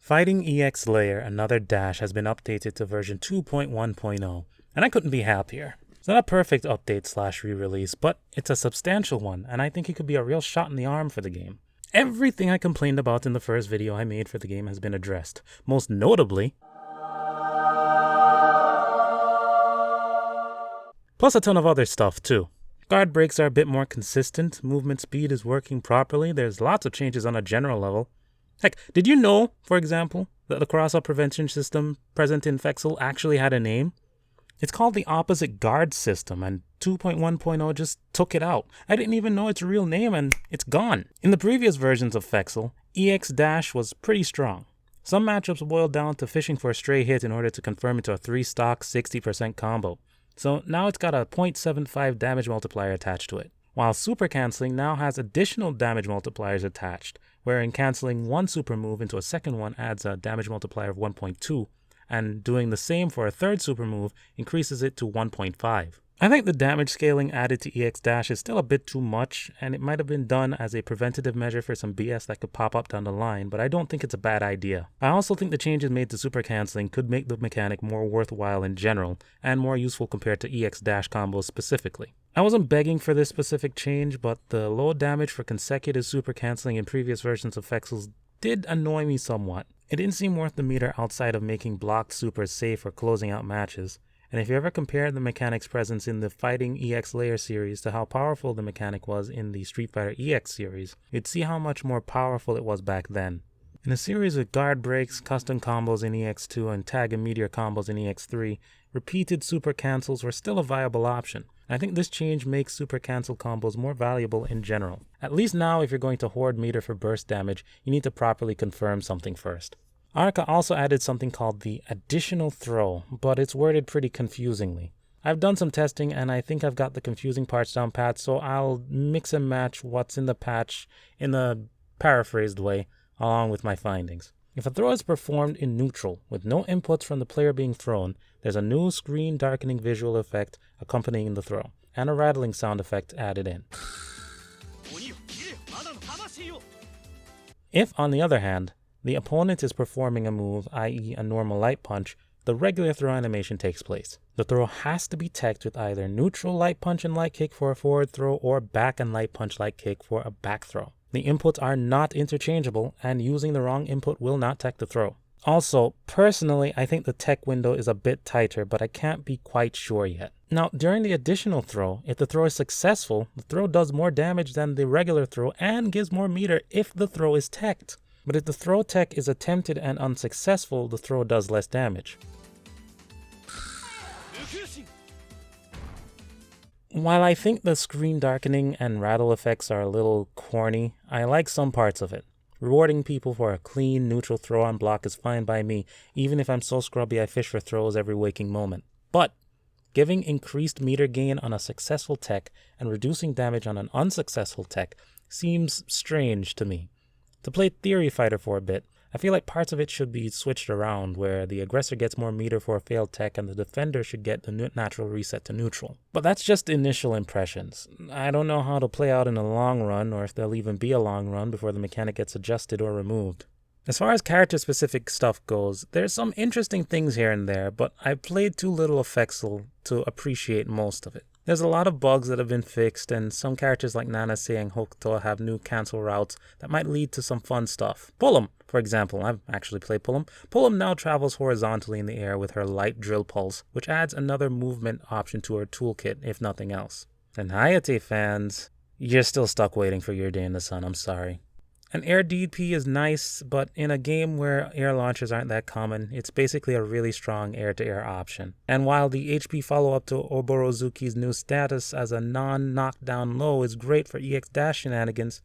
Fighting EX Layer Another Dash has been updated to version 2.1.0, and I couldn't be happier. It's not a perfect update / re-release, but it's a substantial one, and I think it could be a real shot in the arm for the game. Everything I complained about in the first video I made for the game has been addressed, most notably, plus a ton of other stuff too. Guard breaks are a bit more consistent, movement speed is working properly, there's lots of changes on a general level. Heck, did you know, for example, that the cross-up prevention system present in FEXL actually had a name? It's called the Opposite Guard System, and 2.1.0 just took it out. I didn't even know its real name, and it's gone. In the previous versions of FEXL, EX Dash was pretty strong. Some matchups boiled down to fishing for a stray hit in order to confirm into a 3-stock 60% combo. So now it's got a 0.75 damage multiplier attached to it, while super cancelling now has additional damage multipliers attached, wherein cancelling one super move into a second one adds a damage multiplier of 1.2, and doing the same for a third super move increases it to 1.5. I think the damage scaling added to EX Dash is still a bit too much, and it might have been done as a preventative measure for some BS that could pop up down the line, but I don't think it's a bad idea. I also think the changes made to super cancelling could make the mechanic more worthwhile in general, and more useful compared to EX Dash combos specifically. I wasn't begging for this specific change, but the low damage for consecutive super cancelling in previous versions of FEXL did annoy me somewhat. It didn't seem worth the meter outside of making blocked supers safe or closing out matches. And if you ever compare the mechanic's presence in the Fighting EX Layer series to how powerful the mechanic was in the Street Fighter EX series, you'd see how much more powerful it was back then. In a series with guard breaks, custom combos in EX2, and tag and meteor combos in EX3, repeated super cancels were still a viable option. I think this change makes super cancel combos more valuable in general. At least now, if you're going to hoard meter for burst damage, you need to properly confirm something first. Arca also added something called the Additional Throw, but it's worded pretty confusingly. I've done some testing and I think I've got the confusing parts down pat, so I'll mix and match what's in the patch in a paraphrased way, along with my findings. If a throw is performed in neutral, with no inputs from the player being thrown, there's a new screen darkening visual effect accompanying the throw, and a rattling sound effect added in. If, on the other hand, the opponent is performing a move, i.e. a normal light punch, the regular throw animation takes place. The throw has to be teched with either neutral light punch and light kick for a forward throw or back and light punch light kick for a back throw. The inputs are not interchangeable, and using the wrong input will not tech the throw. Also, personally, I think the tech window is a bit tighter, but I can't be quite sure yet. Now, during the additional throw, if the throw is successful, the throw does more damage than the regular throw and gives more meter if the throw is teched. But if the throw tech is attempted and unsuccessful, the throw does less damage. While I think the screen darkening and rattle effects are a little corny, I like some parts of it. Rewarding people for a clean, neutral throw on block is fine by me, even if I'm so scrubby I fish for throws every waking moment. But giving increased meter gain on a successful tech and reducing damage on an unsuccessful tech seems strange to me. To play Theory Fighter for a bit, I feel like parts of it should be switched around, where the aggressor gets more meter for a failed tech and the defender should get the natural reset to neutral. But that's just initial impressions. I don't know how it'll play out in the long run, or if there'll even be a long run before the mechanic gets adjusted or removed. As far as character-specific stuff goes, there's some interesting things here and there, but I've played too little of FEXL to appreciate most of it. There's a lot of bugs that have been fixed, and some characters like Nanase and Hokuto have new cancel routes that might lead to some fun stuff. Pullum, for example, I've actually played Pullum. Pullum now travels horizontally in the air with her light drill pulse, which adds another movement option to her toolkit, if nothing else. And Hayate fans, you're still stuck waiting for your day in the sun, I'm sorry. An air DP is nice, but in a game where air launchers aren't that common, it's basically a really strong air-to-air option. And while the HP follow-up to Oborozuki's new status as a non-knockdown low is great for EX Dash shenanigans,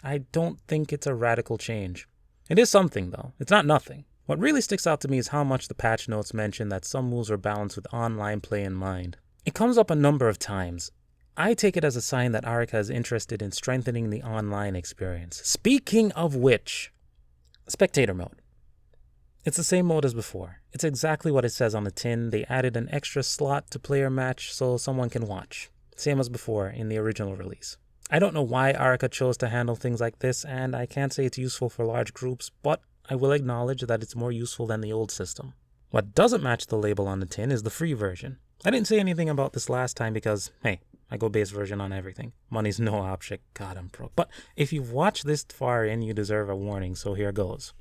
I don't think it's a radical change. It is something though, it's not nothing. What really sticks out to me is how much the patch notes mention that some moves are balanced with online play in mind. It comes up a number of times. I take it as a sign that Arca is interested in strengthening the online experience. Speaking of which, spectator mode. It's the same mode as before. It's exactly what it says on the tin. They added an extra slot to player match so someone can watch. Same as before in the original release. I don't know why Arca chose to handle things like this, and I can't say it's useful for large groups, but I will acknowledge that it's more useful than the old system. What doesn't match the label on the tin is the free version. I didn't say anything about this last time because, hey, I go base version on everything. Money's no object. God, I'm broke. But if you've watched this far in, you deserve a warning, so here goes.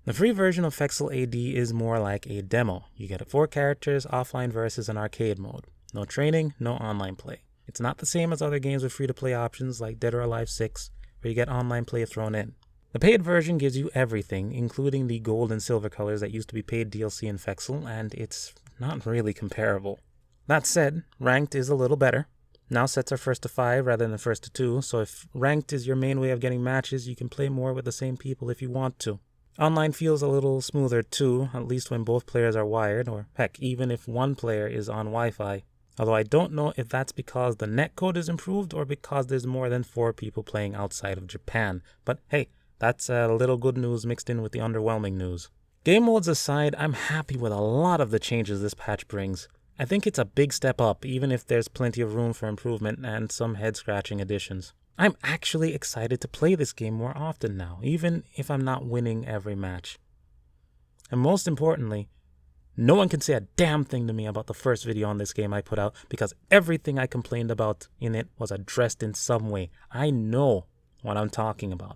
The free version of FEXL AD is more like a demo. You get 4 characters, offline versus an arcade mode. No training, no online play. It's not the same as other games with free-to-play options like Dead or Alive 6, where you get online play thrown in. The paid version gives you everything, including the gold and silver colors that used to be paid DLC in FEXL, and it's not really comparable. That said, ranked is a little better. Now sets are first to 5 rather than first to 2, so if ranked is your main way of getting matches, you can play more with the same people if you want to. Online feels a little smoother too, at least when both players are wired, or heck, even if one player is on Wi-Fi. Although I don't know if that's because the netcode is improved or because there's more than 4 people playing outside of Japan. But hey, that's a little good news mixed in with the underwhelming news. Game modes aside, I'm happy with a lot of the changes this patch brings. I think it's a big step up, even if there's plenty of room for improvement and some head-scratching additions. I'm actually excited to play this game more often now, even if I'm not winning every match. And most importantly, no one can say a damn thing to me about the first video on this game I put out because everything I complained about in it was addressed in some way. I know what I'm talking about.